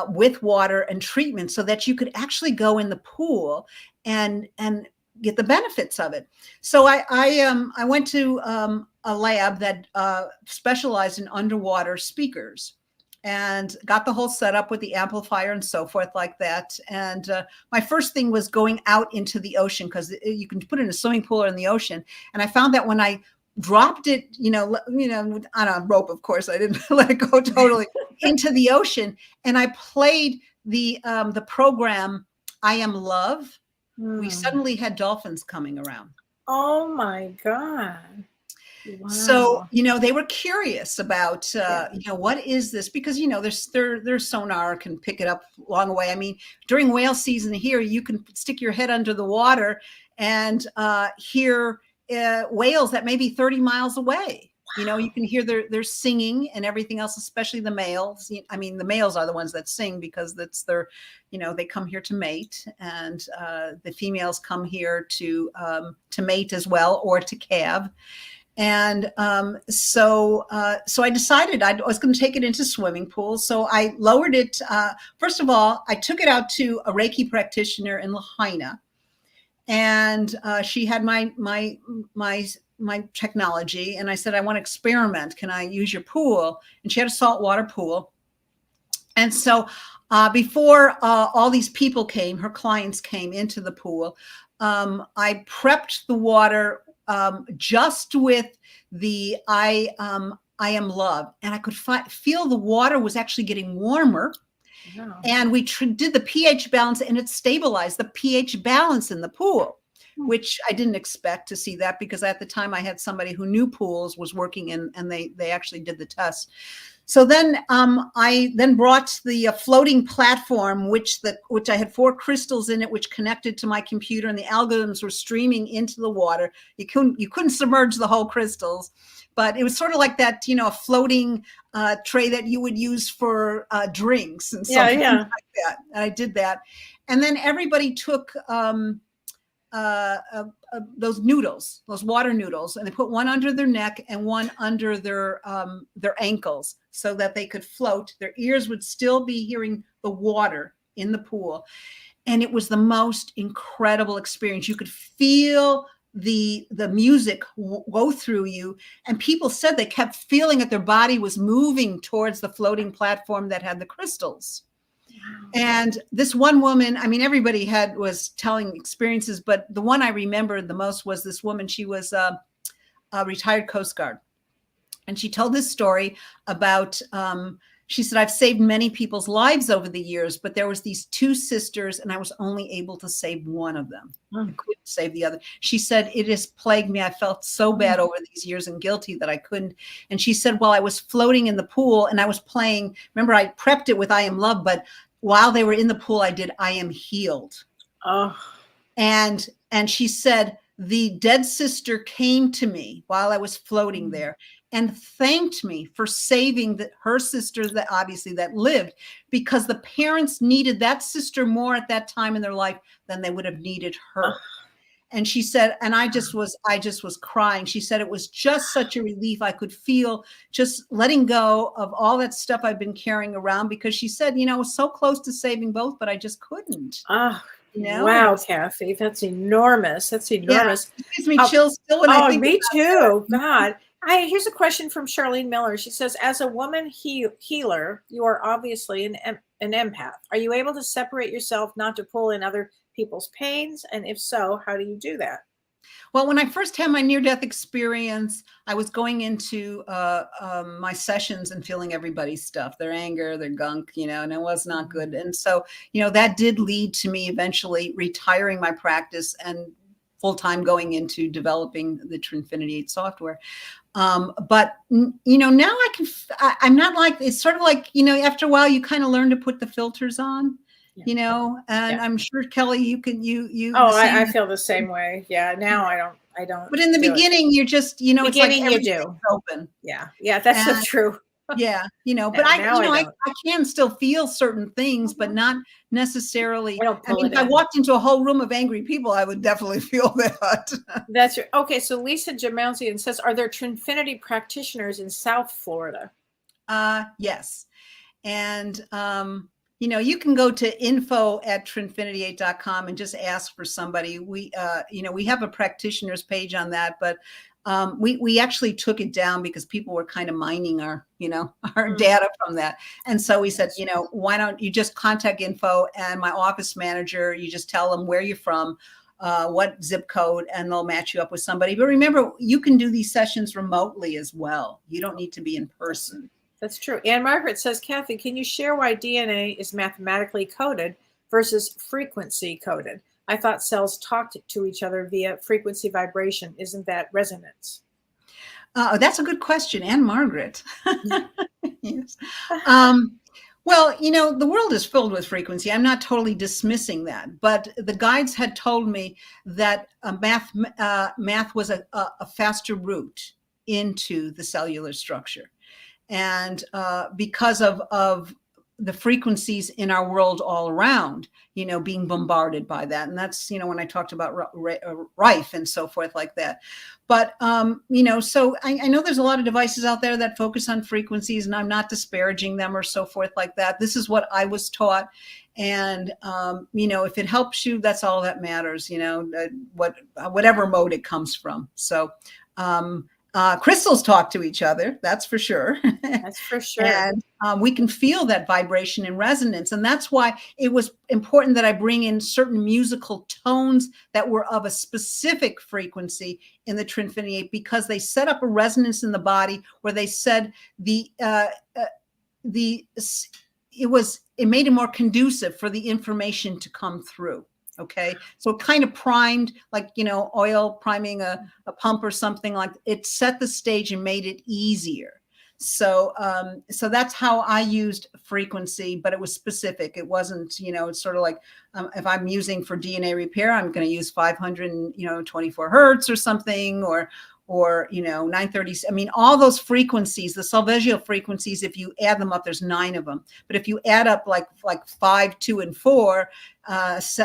with water and treatment, so that you could actually go in the pool and get the benefits of it. So I went to a lab that specialized in underwater speakers, and got the whole setup with the amplifier and so forth like that. And my first thing was going out into the ocean, because you can put it in a swimming pool or in the ocean. And I found that when I dropped it, on a rope, of course, I didn't let it go totally into the ocean, and I played the program I Am Love, we suddenly had dolphins coming around. Oh my God. Wow. So, they were curious about, what is this? Because, their sonar can pick it up a long way. I mean, during whale season here, you can stick your head under the water and hear whales that may be 30 miles away. Wow. You can hear their singing and everything else, especially the males. I mean, the males are the ones that sing, because that's their, they come here to mate, and the females come here to mate as well, or to calve. And so I decided I was going to take it into swimming pools. So I lowered it. First of all, I took it out to a Reiki practitioner in Lahaina, and she had my technology, and I said, I want to experiment. Can I use your pool? And she had a saltwater pool. And so before all these people came, her clients came into the pool, I prepped the water just with the I Am Love, and I could feel the water was actually getting warmer. Wow. And we did the pH balance, and it stabilized the pH balance in the pool, which I didn't expect to see that, because at the time I had somebody who knew pools was working in, and they actually did the test. So then I brought the floating platform, which I had 4 crystals in it, which connected to my computer, and the algorithms were streaming into the water. You couldn't submerge the whole crystals, but it was sort of like that, a floating tray that you would use for drinks and something like that. And I did that, and then everybody took those noodles, those water noodles, and they put one under their neck and one under their ankles, so that they could float. Their ears would still be hearing the water in the pool. And it was the most incredible experience. You could feel the music go through you. And people said they kept feeling that their body was moving towards the floating platform that had the crystals. And this one woman, I mean, everybody was telling experiences, but the one I remembered the most was this woman. She was a retired Coast Guard. And she told this story about, she said, I've saved many people's lives over the years, but there was these 2 sisters, and I was only able to save one of them. I couldn't save the other. She said, it has plagued me. I felt so bad over these years and guilty that I couldn't. And she said, well, I was floating in the pool, and I was playing, remember, I prepped it with I Am Love, but while they were in the pool, I did I Am Healed. Oh. And she said, the dead sister came to me while I was floating there and thanked me for saving her sister that obviously that lived, because the parents needed that sister more at that time in their life than they would have needed her. And she said, and I just was crying. She said, it was just such a relief. I could feel just letting go of all that stuff I've been carrying around, because she said, I was so close to saving both, but I just couldn't. Wow, Kathy, that's enormous. That's enormous. Yeah, it gives me chills still when I think me too. God. Here's a question from Charlene Miller. She says, as a woman healer, you are obviously an empath. Are you able to separate yourself not to pull in other people's pains? And if so, how do you do that? Well, when I first had my near-death experience, I was going into my sessions and feeling everybody's stuff, their anger, their gunk, and it was not good. And so, that did lead to me eventually retiring my practice and full-time going into developing the Trinfinity8 software. But, now I'm not like, it's sort of like, after a while, you kind of learn to put the filters on. you know, and I'm sure Kellee, you. Oh, I feel the same way. Yeah. Now I don't. But in the beginning, you're just, you know, it's like everything's open. Yeah. Yeah. That's so true. Yeah, you know, but I can still feel certain things, but not necessarily. I mean, if I walked into a whole room of angry people, I would definitely feel that. That's right. Okay. So Lisa Jamalzian says, are there Trinfinity practitioners in South Florida? Yes. And, you know, you can go to info@trinfinity8.com and just ask for somebody. We, you know, we have a practitioners page on that, but we actually took it down because people were kind of mining our, you know, our data from that. And so we said, you know, why don't you just contact info and my office manager, you just tell them where you're from, what zip code, and they'll match you up with somebody. But remember, you can do these sessions remotely as well. You don't need to be in person. That's true. Anne Margaret says, Kathy, can you share why DNA is mathematically coded versus frequency coded? I thought cells talked to each other via frequency vibration. Isn't that resonance? That's a good question, Anne Margaret. Yes. Well, you know, the world is filled with frequency. I'm not totally dismissing that, but the guides had told me that math was a faster route into the cellular structure. And because of the frequencies in our world all around, you know, being bombarded by that. And that's, you know, when I talked about Rife and so forth like that. But, you know, so I know there's a lot of devices out there that focus on frequencies, and I'm not disparaging them or so forth like that. This is what I was taught. And, you know, if it helps you, that's all that matters, you know, whatever mode it comes from. So, crystals talk to each other. That's for sure. That's for sure. And we can feel that vibration and resonance. And that's why it was important that I bring in certain musical tones that were of a specific frequency in the Trinfinity8, because they set up a resonance in the body where they said it made it more conducive for the information to come through. Okay. So it kind of primed, like, you know, oil priming a pump or something, like it set the stage and made it easier. So, so that's how I used frequency, but it was specific. It wasn't, you know, it's sort of like, if I'm using for DNA repair, I'm going to use 524 hertz or something, or, you know, 930. I mean, all those frequencies, the Solfeggio frequencies, if you add them up, there's 9 of them. But if you add up like 5, 2, and 4, that's,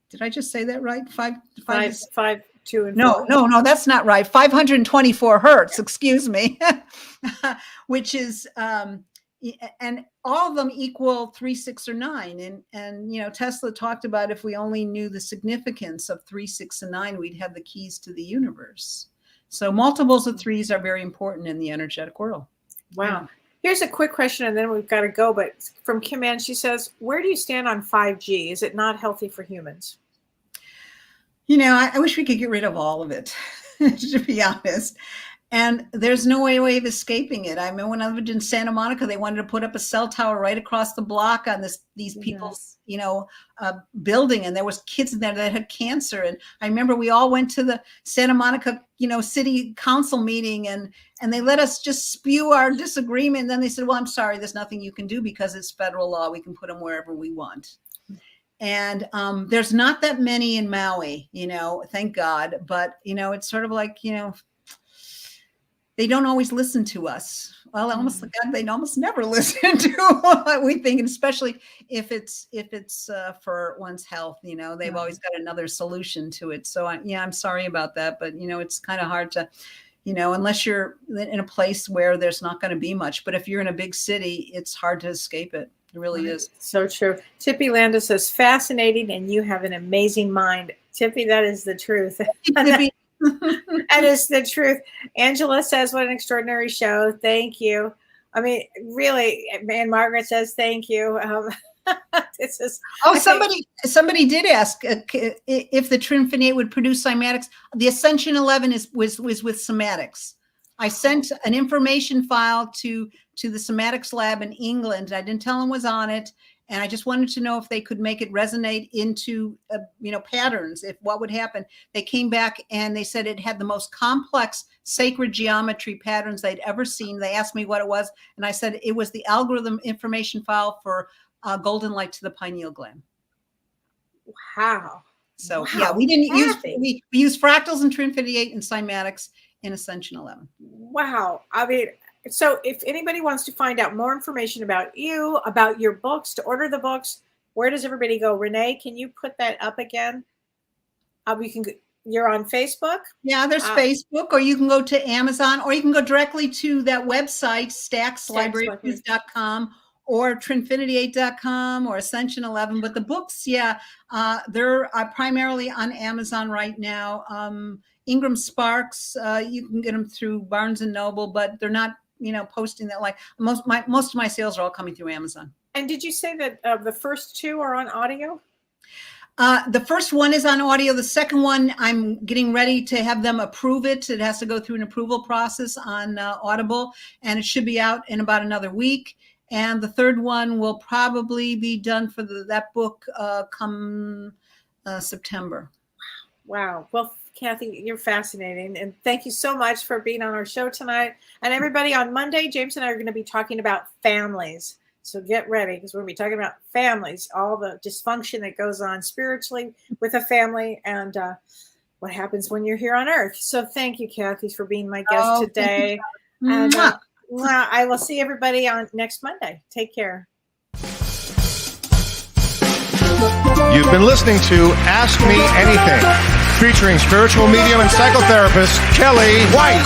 did I just say that right? 5, 2, and 4. No, that's not right. 524 hertz, excuse me, which is, and all of them equal 3, 6, or 9. And, you know, Tesla talked about if we only knew the significance of 3, 6, and 9, we'd have the keys to the universe. So multiples of 3s are very important in the energetic world. Wow. Here's a quick question, and then we've got to go. But from Kim Ann, she says, where do you stand on 5G? Is it not healthy for humans? You know, I wish we could get rid of all of it, to be honest. And there's no way of escaping it. I mean, when I lived in Santa Monica, they wanted to put up a cell tower right across the block on these people's, you know, building. And there was kids in there that had cancer. And I remember we all went to the Santa Monica, you know, city council meeting, and they let us just spew our disagreement. And then they said, well, I'm sorry, there's nothing you can do because it's federal law. We can put them wherever we want. And there's not that many in Maui, you know, thank God. But, you know, it's sort of like, you know, they don't always listen to us. Well, they almost never listen to what we think, and especially if it's for one's health. You know, they've always got another solution to it. So I'm sorry about that, but you know, it's kind of hard to, you know, unless you're in a place where there's not going to be much. But if you're in a big city, it's hard to escape it. It really is. So true. Tippy Landa says, fascinating, and you have an amazing mind. Tippy, that is the truth. Tippy. That is the truth. Angela says, what an extraordinary show. Thank you. I mean, really, and Margaret says, thank you. This is, somebody did ask if the Trinfinity8 would produce cymatics. The Ascension11 was with cymatics. I sent an information file to to the somatics lab in England. I didn't tell them was on it. And I just wanted to know if they could make it resonate into, patterns, if what would happen. They came back and they said it had the most complex sacred geometry patterns they'd ever seen. They asked me what it was. And I said it was the algorithm information file for golden light to the pineal gland. Wow. So yeah, we didn't use, we used fractals and Trinfinity8 and cymatics in Ascension11. Wow. I mean, so if anybody wants to find out more information about you, about your books, to order the books, where does everybody go? Renee, can you put that up again? You're on Facebook? Yeah, there's Facebook, or you can go to Amazon, or you can go directly to that website, stackslibrarybooks.com or Trinfinity8.com or Ascension11. But the books, they're primarily on Amazon right now. Ingram Sparks, you can get them through Barnes and Noble, but they're not, posting that. Like most of my sales are all coming through Amazon. And did you say that the first two are on audio? The first one is on audio. The second one, I'm getting ready to have them approve it. It has to go through an approval process on Audible, and it should be out in about another week. And the third one will probably be done for that book come September. Wow. Well, Kathy, you're fascinating. And thank you so much for being on our show tonight. And everybody, on Monday, James and I are going to be talking about families. So get ready, because we're going to be talking about families, all the dysfunction that goes on spiritually with a family, and what happens when you're here on Earth. So thank you, Kathy, for being my guest today. And I will see everybody on next Monday. Take care. You've been listening to Ask Me Anything, featuring spiritual medium and psychotherapist Kellee White.